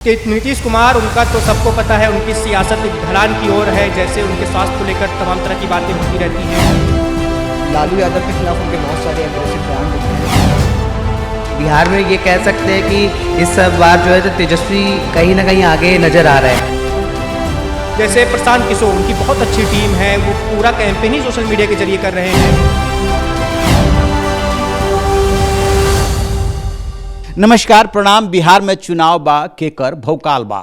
नीतीश कुमार, उनका तो सबको पता है, उनकी सियासत एक ढलान की ओर है। जैसे उनके स्वास्थ्य को लेकर तमाम तरह की बातें होती रहती हैं। लालू यादव के खिलाफ उनके बहुत सारे एग्रेसिव बयान दिखे हैं। बिहार में ये कह सकते हैं कि इस बार जो है तो तेजस्वी कहीं ना कहीं आगे नजर आ रहे हैं। जैसे प्रशांत किशोर, उनकी बहुत अच्छी टीम है, वो पूरा कैंपेन ही सोशल मीडिया के जरिए कर रहे हैं। नमस्कार, प्रणाम। बिहार में चुनाव बा केकर भौकाल बा।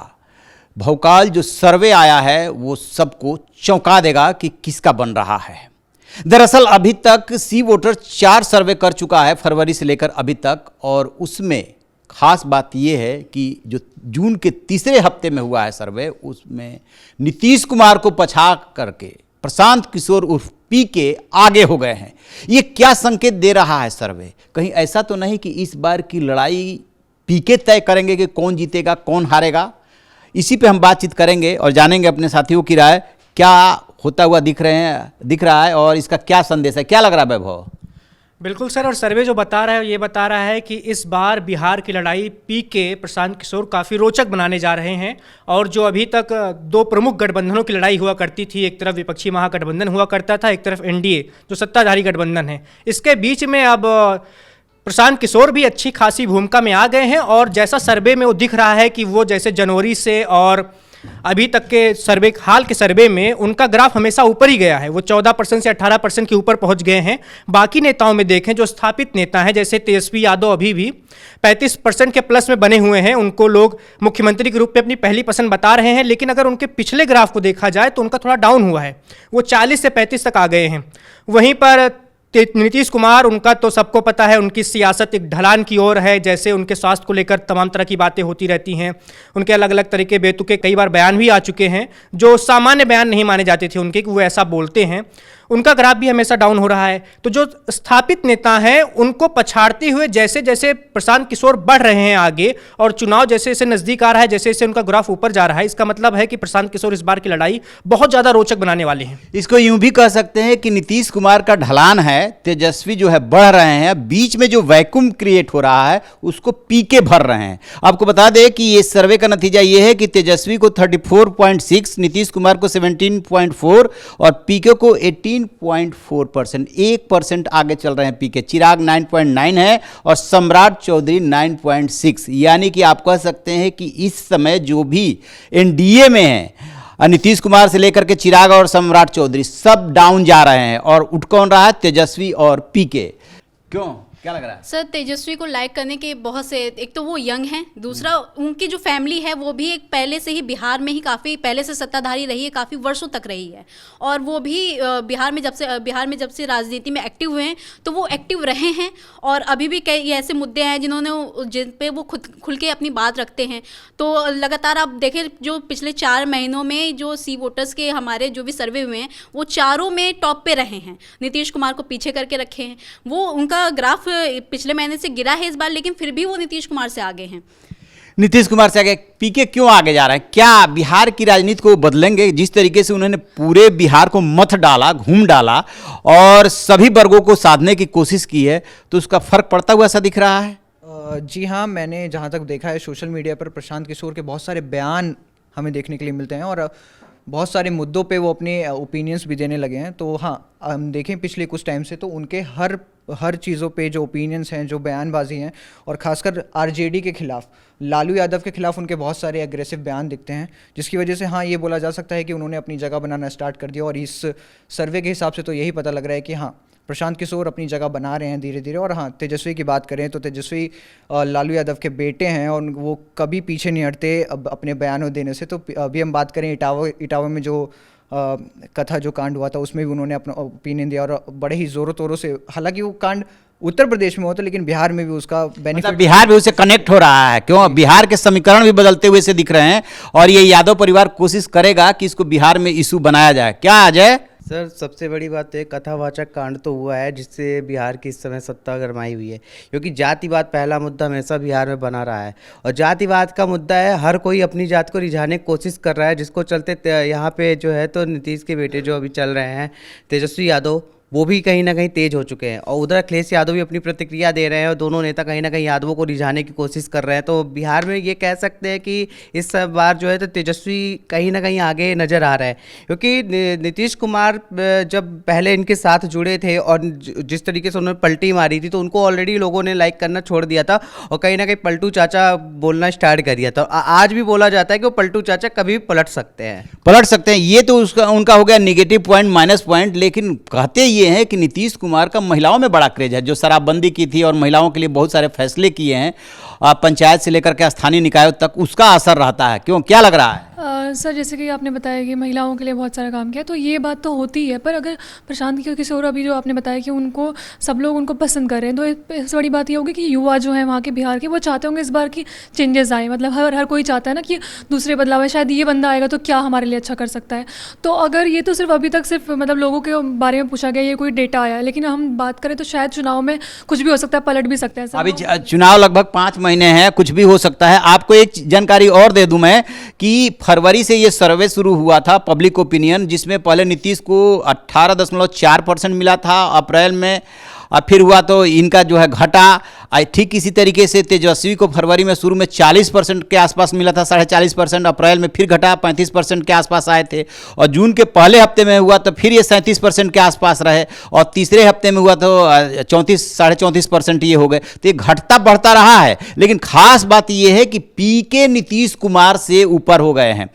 भौकाल जो सर्वे आया है वो सबको चौंका देगा कि किसका बन रहा है। दरअसल अभी तक सी वोटर 4 सर्वे कर चुका है फरवरी से लेकर अभी तक, और उसमें खास बात यह है कि जो जून के तीसरे हफ्ते में हुआ है सर्वे, उसमें नीतीश कुमार को पछा करके प्रशांत किशोर उर्फ पी के आगे हो गए हैं। ये क्या संकेत दे रहा है सर्वे? कहीं ऐसा तो नहीं कि इस बार की लड़ाई पीके तय करेंगे कि कौन जीतेगा कौन हारेगा? इसी पे हम बातचीत करेंगे और जानेंगे अपने साथियों की राय, क्या होता हुआ दिख रहा है और इसका क्या संदेश है। क्या लग रहा है वैभव? बिल्कुल सर, और सर्वे जो बता रहा है ये बता रहा है कि इस बार बिहार की लड़ाई पीके प्रशांत किशोर काफ़ी रोचक बनाने जा रहे हैं। और जो अभी तक 2 प्रमुख गठबंधनों की लड़ाई हुआ करती थी, एक तरफ विपक्षी महागठबंधन हुआ करता था, एक तरफ एनडीए जो सत्ताधारी गठबंधन है, इसके बीच में अब प्रशांत किशोर भी अच्छी खासी भूमिका में आ गए हैं। और जैसा सर्वे में वो दिख रहा है कि वो जैसे जनवरी से और अभी तक के सर्वे, हाल के सर्वे में उनका ग्राफ हमेशा ऊपर ही गया है। वो 14% से 18% के ऊपर पहुंच गए हैं। बाकी नेताओं में देखें, जो स्थापित नेता हैं जैसे तेजस्वी यादव अभी भी 35% के प्लस में बने हुए हैं। उनको लोग मुख्यमंत्री के रूप में अपनी पहली पसंद बता रहे हैं। लेकिन अगर उनके पिछले ग्राफ को देखा जाए तो उनका थोड़ा डाउन हुआ है, वो 40 से 35 तक आ गए हैं। वहीं पर नीतीश कुमार, उनका तो सबको पता है, उनकी सियासत एक ढलान की ओर है। जैसे उनके स्वास्थ्य को लेकर तमाम तरह की बातें होती रहती हैं। उनके अलग अलग तरीके बेतुके कई बार बयान भी आ चुके हैं जो सामान्य बयान नहीं माने जाते थे उनके, कि वो ऐसा बोलते हैं। उनका ग्राफ भी हमेशा डाउन हो रहा है। तो जो स्थापित नेता हैं उनको पछाड़ते हुए जैसे जैसे प्रशांत किशोर बढ़ रहे हैं आगे, और चुनाव जैसे जैसे नज़दीक आ रहा है, जैसे जैसे उनका ग्राफ ऊपर जा रहा है, इसका मतलब है कि प्रशांत किशोर इस बार की लड़ाई बहुत ज़्यादा रोचक बनाने वाले हैं। इसको यूं भी कह सकते हैं कि नीतीश कुमार का ढलान है, तेजस्वी जो है बढ़ रहे हैं, बीच में जो वैक्यूम क्रिएट हो रहा है उसको पीके भर रहे हैं। आपको बता दें कि ये सर्वे का नतीजा ये है कि तेजस्वी को 34.6, नीतीश कुमार को 17.4 और पीके को 18.4%, 1% आगे चल रहे हैं पीके। चिराग 9.9 है और सम्राट चौधरी 9.6। यानी कि आप कह सकते हैं कि इस समय जो भी एनडीए में है, नीतीश कुमार से लेकर के चिराग और सम्राट चौधरी, सब डाउन जा रहे हैं और उठ कौन रहा है? तेजस्वी और पीके। क्यों, क्या लग रहा है? सर, तेजस्वी को लाइक करने के बहुत से, एक तो वो यंग हैं, दूसरा उनकी जो फैमिली है वो भी एक पहले से ही बिहार में ही काफ़ी पहले से सत्ताधारी रही है, काफ़ी वर्षों तक रही है। और वो भी बिहार में जब से राजनीति में एक्टिव हुए हैं तो वो एक्टिव रहे हैं। और अभी भी कई ऐसे मुद्दे हैं जिन पे वो खुल के अपनी बात रखते हैं। तो लगातार आप देखें, जो पिछले 4 महीनों में जो सी वोटर्स के हमारे जो भी सर्वे हुए हैं, वो चारों में टॉप पे रहे हैं। नीतीश कुमार को पीछे करके रखे हैं। वो उनका ग्राफ पिछले महीने से गिरा है इस बार, लेकिन फिर भी वो नीतीश कुमार से आगे हैं। नीतीश कुमार से आगे पीके क्यों आगे जा रहा है? क्या बिहार की राजनीति को बदलेंगे? जिस तरीके से उन्होंने पूरे बिहार को मथ डाला, घूम डाला और सभी वर्गों को साधने की कोशिश की है, तो उसका फर्क पड़ता हुआ ऐसा दिख रहा है? जी हाँ, मैंने जहाँ तक देखा है सोशल मीडिया पर प्रशांत किशोर के बहुत सारे बयान हमें देखने के लिए मिलते हैं और बहुत सारे मुद्दों पे वो अपने ओपिनियंस भी देने लगे हैं। तो हाँ, हम देखें पिछले कुछ टाइम से तो उनके हर चीज़ों पे जो ओपिनियंस हैं, जो बयानबाजी हैं, और ख़ासकर आरजेडी के खिलाफ, लालू यादव के खिलाफ उनके बहुत सारे एग्रेसिव बयान दिखते हैं, जिसकी वजह से हाँ, ये बोला जा सकता है कि उन्होंने अपनी जगह बनाना स्टार्ट कर दिया। और इस सर्वे के हिसाब से तो यही पता लग रहा है कि हाँ, प्रशांत किशोर अपनी जगह बना रहे हैं धीरे धीरे। और हाँ, तेजस्वी की बात करें तो तेजस्वी लालू यादव के बेटे हैं और वो कभी पीछे नहीं हटते अपने बयानों देने से। तो अभी हम बात करें इटावा में जो कथा जो कांड हुआ था, उसमें भी उन्होंने अपना ओपिनियन दिया और बड़े ही ज़ोरों तोरों से। हालांकि वो कांड उत्तर प्रदेश में होता, लेकिन बिहार में भी उसका बेनिफिट, मतलब बिहार भी उसे कनेक्ट हो रहा है। क्यों? बिहार के समीकरण भी बदलते हुए से दिख रहे हैं और ये यादव परिवार कोशिश करेगा कि इसको बिहार में इशू बनाया जाए। क्या अजय? सर, सबसे बड़ी बात है कथावाचक कांड तो हुआ है जिससे बिहार की इस समय सत्ता गरमाई हुई है, क्योंकि जातिवाद पहला मुद्दा हमेशा बिहार में बना रहा है। और जातिवाद का मुद्दा है, हर कोई अपनी जात को रिझाने की कोशिश कर रहा है, जिसको चलते यहाँ पे जो है तो नीतीश के बेटे जो अभी चल रहे हैं तेजस्वी यादव, वो भी कहीं ना कहीं तेज हो चुके हैं। और उधर अखिलेश यादव भी अपनी प्रतिक्रिया दे रहे हैं और दोनों नेता कहीं ना कहीं यादवों को रिझाने की कोशिश कर रहे हैं। तो बिहार में ये कह सकते हैं कि इस बार जो है तो तेजस्वी कहीं ना कहीं आगे नज़र आ रहा है, क्योंकि नीतीश कुमार जब पहले इनके साथ जुड़े थे और जिस तरीके से उन्होंने पलटी मारी थी तो उनको ऑलरेडी लोगों ने लाइक करना छोड़ दिया था और कहीं ना कहीं पलटू चाचा बोलना स्टार्ट कर दिया था। आज भी बोला जाता है कि वो पलटू चाचा कभी भी पलट सकते हैं। ये तो उसका उनका हो गया निगेटिव पॉइंट, माइनस पॉइंट। लेकिन कहते ये हैं कि नीतीश कुमार का महिलाओं में बड़ा क्रेज है, जो शराबबंदी की थी और महिलाओं के लिए बहुत सारे फैसले किए हैं, पंचायत से लेकर के स्थानीय निकायों तक, उसका असर रहता है। क्यों, क्या लग रहा है? सर, जैसे कि आपने बताया कि महिलाओं के लिए बहुत सारा काम किया, तो ये बात तो होती है, पर अगर प्रशांत किशोर अभी जो आपने बताया कि उनको सब लोग उनको पसंद कर रहे हैं, तो इससे बड़ी बात ये होगी कि युवा जो है वहाँ के बिहार के, वो चाहते होंगे इस बार की चेंजेस आए। मतलब हर कोई चाहता है ना कि दूसरे बदलाव है, शायद ये बंदा आएगा तो क्या हमारे लिए अच्छा कर सकता है। तो अगर ये तो सिर्फ अभी तक सिर्फ मतलब लोगों के बारे में पूछा गया, ये कोई डेटा आया है, लेकिन हम बात करें तो शायद चुनाव में कुछ भी हो सकता है, पलट भी सकता है। अभी चुनाव लगभग 5 महीने हैं, कुछ भी हो सकता है। आपको एक जानकारी और दे दूं मैं कि फरवरी से ये सर्वे शुरू हुआ था, पब्लिक ओपिनियन, जिसमें पहले नीतीश को 18.4% मिला था अप्रैल में, और फिर हुआ तो इनका जो है घटा। ठीक इसी तरीके से तेजस्वी को फरवरी में शुरू में 40% के आसपास मिला था, 40.5%, अप्रैल में फिर घटा 35% के आसपास आए थे, और जून के पहले हफ्ते में हुआ तो फिर ये 37% के आसपास रहे, और तीसरे हफ्ते में हुआ तो 34-34.5% ये हो गए। तो ये घटता बढ़ता रहा है, लेकिन खास बात ये है कि पीके नीतीश कुमार से ऊपर हो गए हैं।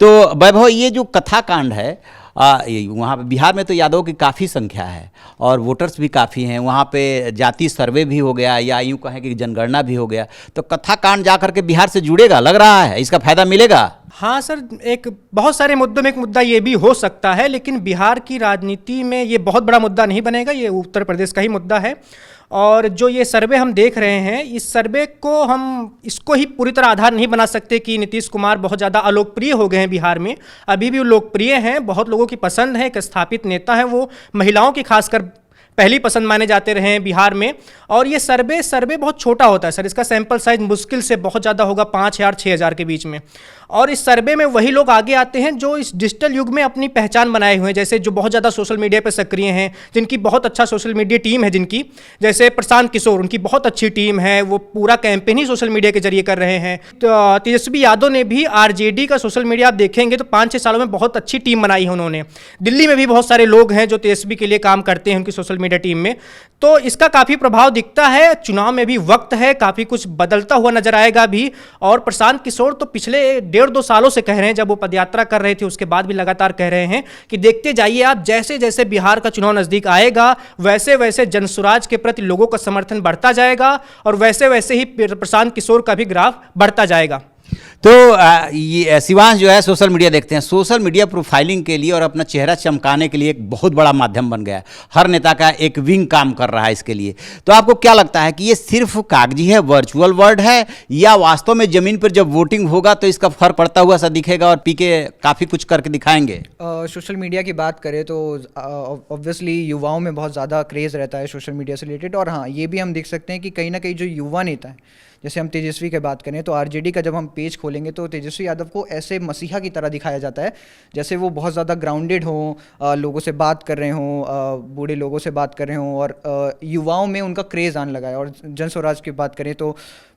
तो वैभव, ये जो कथा कांड है, वहाँ पे बिहार में तो यादवों की काफ़ी संख्या है और वोटर्स भी काफ़ी हैं, वहाँ पे जाति सर्वे भी हो गया, या यूँ कहें कि जनगणना भी हो गया, तो कथा कांड जा करके बिहार से जुड़ेगा, लग रहा है इसका फायदा मिलेगा। हाँ सर, एक बहुत सारे मुद्दों में एक मुद्दा ये भी हो सकता है, लेकिन बिहार की राजनीति में ये बहुत बड़ा मुद्दा नहीं बनेगा, ये उत्तर प्रदेश का ही मुद्दा है। और जो ये सर्वे हम देख रहे हैं, इस सर्वे को हम इसको ही पूरी तरह आधार नहीं बना सकते कि नीतीश कुमार बहुत ज़्यादा अलोकप्रिय हो गए हैं बिहार में। अभी भी वो लोकप्रिय हैं, बहुत लोगों की पसंद है, एक स्थापित नेता है वो, महिलाओं की खासकर पहली पसंद माने जाते रहे हैं बिहार में। और ये सर्वे बहुत छोटा होता है सर, इसका सैंपल साइज मुश्किल से बहुत ज़्यादा होगा, 5,000-6,000 के बीच में। और इस सर्वे में वही लोग आगे आते हैं जो इस डिजिटल युग में अपनी पहचान बनाए हुए हैं, जैसे जो बहुत ज़्यादा सोशल मीडिया पर सक्रिय हैं, जिनकी बहुत अच्छा सोशल मीडिया टीम है, जिनकी जैसे प्रशांत किशोर, उनकी बहुत अच्छी टीम है, वो पूरा कैंपेन ही सोशल मीडिया के जरिए कर रहे हैं। तो तेजस्वी यादव ने भी आरजेडी का सोशल मीडिया आप देखेंगे तो 5-6 सालों में बहुत अच्छी टीम बनाई है उन्होंने। दिल्ली में भी बहुत सारे लोग हैं जो तेजस्वी के लिए काम करते हैं उनकी सोशल मीडिया टीम में, तो इसका काफ़ी प्रभाव दिखता है। चुनाव में भी वक्त है, काफ़ी कुछ बदलता हुआ नजर आएगा भी। और प्रशांत किशोर तो पिछले 1.5-2 सालों से कह रहे हैं, जब वो पदयात्रा कर रहे थे उसके बाद भी लगातार कह रहे हैं कि देखते जाइए आप, जैसे जैसे बिहार का चुनाव नजदीक आएगा वैसे वैसे जनसुराज के प्रति लोगों का समर्थन बढ़ता जाएगा और वैसे वैसे ही प्रशांत किशोर का भी ग्राफ बढ़ता जाएगा। तो ये शिवांश जो है सोशल मीडिया देखते हैं, सोशल मीडिया प्रोफाइलिंग के लिए और अपना चेहरा चमकाने के लिए एक बहुत बड़ा माध्यम बन गया है। हर नेता का एक विंग काम कर रहा है इसके लिए। तो आपको क्या लगता है कि ये सिर्फ कागजी है, वर्चुअल वर्ड है, या वास्तव में ज़मीन पर जब वोटिंग होगा तो इसका फर्क पड़ता हुआ सा दिखेगा और पीके काफ़ी कुछ करके दिखाएंगे? सोशल मीडिया की बात करें तो ऑब्वियसली युवाओं में बहुत ज़्यादा क्रेज़ रहता है सोशल मीडिया से रिलेटेड। और हाँ, ये भी हम देख सकते हैं कि कहीं ना कहीं जो युवा नेता है, जैसे हम तेजस्वी की बात करें तो आरजेडी का जब हम पेज खोलेंगे तो तेजस्वी यादव को ऐसे मसीहा की तरह दिखाया जाता है, जैसे वो बहुत ज़्यादा ग्राउंडेड हों, लोगों से बात कर रहे हों, बूढ़े लोगों से बात कर रहे हों, और युवाओं में उनका क्रेज़ आने लगा है। और जन स्वराज की बात करें तो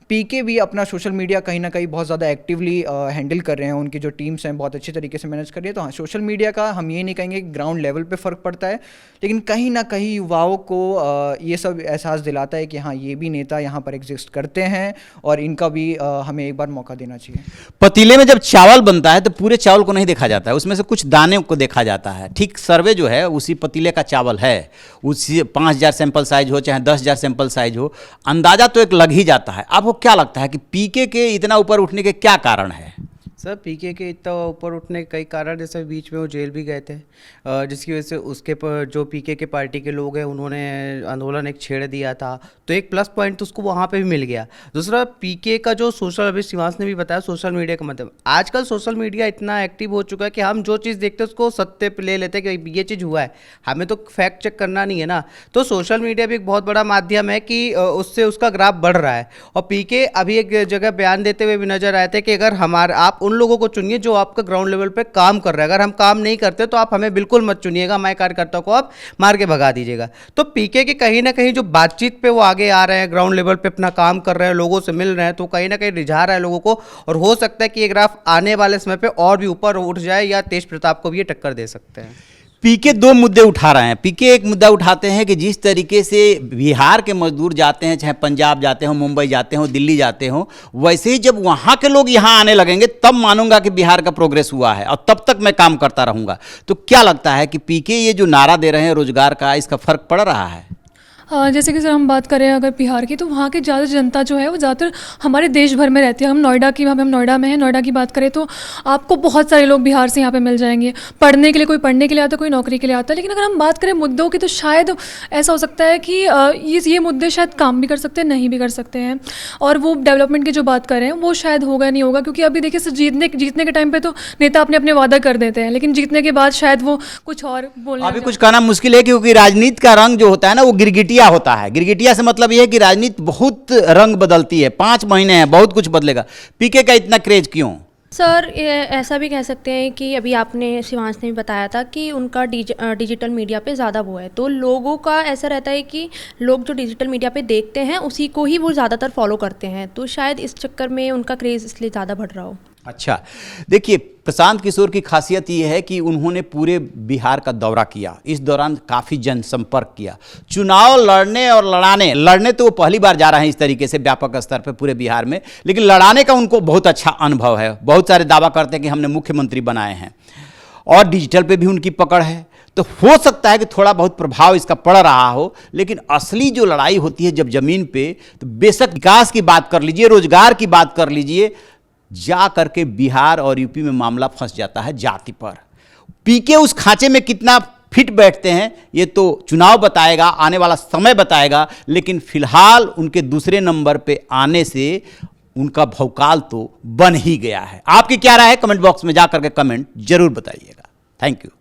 पीके भी अपना सोशल मीडिया कहीं ना कहीं बहुत ज़्यादा एक्टिवली हैंडल कर रहे हैं, उनकी जो टीम्स हैं बहुत अच्छी तरीके से मैनेज कर रही है। तो हाँ, सोशल मीडिया का हम ये नहीं कहेंगे कि ग्राउंड लेवल पे फ़र्क पड़ता है, लेकिन कहीं ना कहीं युवाओं को ये सब एहसास दिलाता है कि हाँ, ये भी नेता यहाँ पर एग्जिस्ट करते हैं और इनका भी हमें एक बार मौका देना चाहिए। पतीले में जब चावल बनता है तो पूरे चावल को नहीं देखा जाता है, उसमें से कुछ दाने को देखा जाता है। ठीक सर्वे जो है उसी पतीले का चावल है, उसी 5,000 सैंपल साइज हो चाहे 10,000 सैंपल साइज हो, अंदाजा तो एक लग ही जाता है। आपको क्या लगता है कि पीके के इतना ऊपर उठने के क्या कारण है? सर, पीके के इतना ऊपर उठने के कई कारण, जैसे बीच में वो जेल भी गए थे, जिसकी वजह से उसके पर जो पीके के पार्टी के लोग हैं उन्होंने आंदोलन एक छेड़ दिया था, तो एक प्लस पॉइंट तो उसको वहाँ पे भी मिल गया। दूसरा, पीके का जो सोशल, अभी शिवांश ने भी बताया, सोशल मीडिया का मतलब आजकल सोशल मीडिया इतना एक्टिव हो चुका है कि हम जो चीज़ देखते हैं उसको सत्य पे ले लेते हैं कि ये चीज़ हुआ है, हमें तो फैक्ट चेक करना नहीं है ना। तो सोशल मीडिया भी एक बहुत बड़ा माध्यम है कि उससे उसका ग्राफ बढ़ रहा है। और पीके अभी एक जगह बयान देते हुए भी नजर आए थे कि अगर आप उन लोगों को चुनिए जो आपका ग्राउंड लेवल पे काम कर रहे हैं। अगर हम काम नहीं करते तो आप हमें बिल्कुल मत चुनिएगा, हमारे कार्यकर्ताओं को आप मार के भगा दीजिएगा। तो पीके के कहीं ना कहीं जो बातचीत पे वो आगे आ रहे हैं, ग्राउंड लेवल पे अपना काम कर रहे हैं, लोगों से मिल रहे हैं, तो कहीं ना कहीं रिझा रहा है लोगों को। और हो सकता है कि ये ग्राफ आने वाले समय पे और भी ऊपर उठ जाए या तेज प्रताप को भी ये टक्कर दे सकते हैं। पीके दो मुद्दे उठा रहे हैं। पीके एक मुद्दा उठाते हैं कि जिस तरीके से बिहार के मजदूर जाते हैं, चाहे पंजाब जाते हो, मुंबई जाते हो, दिल्ली जाते हो, वैसे ही जब वहाँ के लोग यहाँ आने लगेंगे तब मानूंगा कि बिहार का प्रोग्रेस हुआ है और तब तक मैं काम करता रहूँगा। तो क्या लगता है कि पीके ये जो नारा दे रहे हैं रोजगार का, इसका फर्क पड़ रहा है? जैसे कि सर हम बात करें अगर बिहार की, तो वहाँ की ज़्यादा जनता जो है वो ज़्यादातर हमारे देश भर में रहती है। हम नोएडा में हैं, नोएडा की बात करें तो आपको बहुत सारे लोग बिहार से यहाँ पे मिल जाएंगे पढ़ने के लिए। कोई पढ़ने के लिए आता है, कोई नौकरी के लिए आता है। लेकिन अगर हम बात करें मुद्दों की, तो शायद ऐसा हो सकता है कि ये मुद्दे शायद काम भी कर सकते हैं, नहीं भी कर सकते हैं। और वो डेवलपमेंट की जो बात कर रहे हैं वो शायद होगा नहीं होगा, क्योंकि अभी देखिए सर जीतने के टाइम पर तो नेता अपने वादा कर देते हैं, लेकिन जीतने के बाद शायद वो कुछ और बोलने अभी कुछ कहना मुश्किल है, क्योंकि राजनीति का रंग जो होता है ना वो गिरगिटिया होता है। गिरगिटिया से मतलब यह है कि राजनीति बहुत रंग बदलती है, 5 महीने हैं, बहुत कुछ बदलेगा। पीके का इतना क्रेज क्यों? सर ऐसा भी कह सकते हैं कि अभी आपने शिवांश ने भी बताया था कि उनका डिजिटल मीडिया पे ज़्यादा वो है, तो लोगों का ऐसा रहता है कि लोग जो डिजिटल मीडिया पे देखते हैं उसी को ही वो ज़्यादातर फॉलो करते हैं, तो शायद इस चक्कर में उनका क्रेज़ इसलिए ज़्यादा बढ़ रहा हो। अच्छा, देखिए प्रशांत किशोर की खासियत ये है कि उन्होंने पूरे बिहार का दौरा किया, इस दौरान काफ़ी जनसंपर्क किया। चुनाव लड़ने और लड़ने तो वो पहली बार जा रहे हैं इस तरीके से व्यापक स्तर पर पूरे बिहार में, लेकिन लड़ाने का उनको बहुत अच्छा अनुभव है। बहुत सारे दावा करते हैं कि हमने मुख्यमंत्री बनाए हैं, और डिजिटल पे भी उनकी पकड़ है। तो हो सकता है कि थोड़ा बहुत प्रभाव इसका पड़ रहा हो, लेकिन असली जो लड़ाई होती है जब जमीन पे, तो बेशक विकास की बात कर लीजिए, रोजगार की बात कर लीजिए, जा करके बिहार और यूपी में मामला फंस जाता है जाति पर। पीके उस खांचे में कितना फिट बैठते हैं ये तो चुनाव बताएगा, आने वाला समय बताएगा, लेकिन फिलहाल उनके दूसरे नंबर पे आने से उनका भौकाल तो बन ही गया है। आपकी क्या राय है? कमेंट बॉक्स में जा करके कमेंट जरूर बताइएगा। Thank you.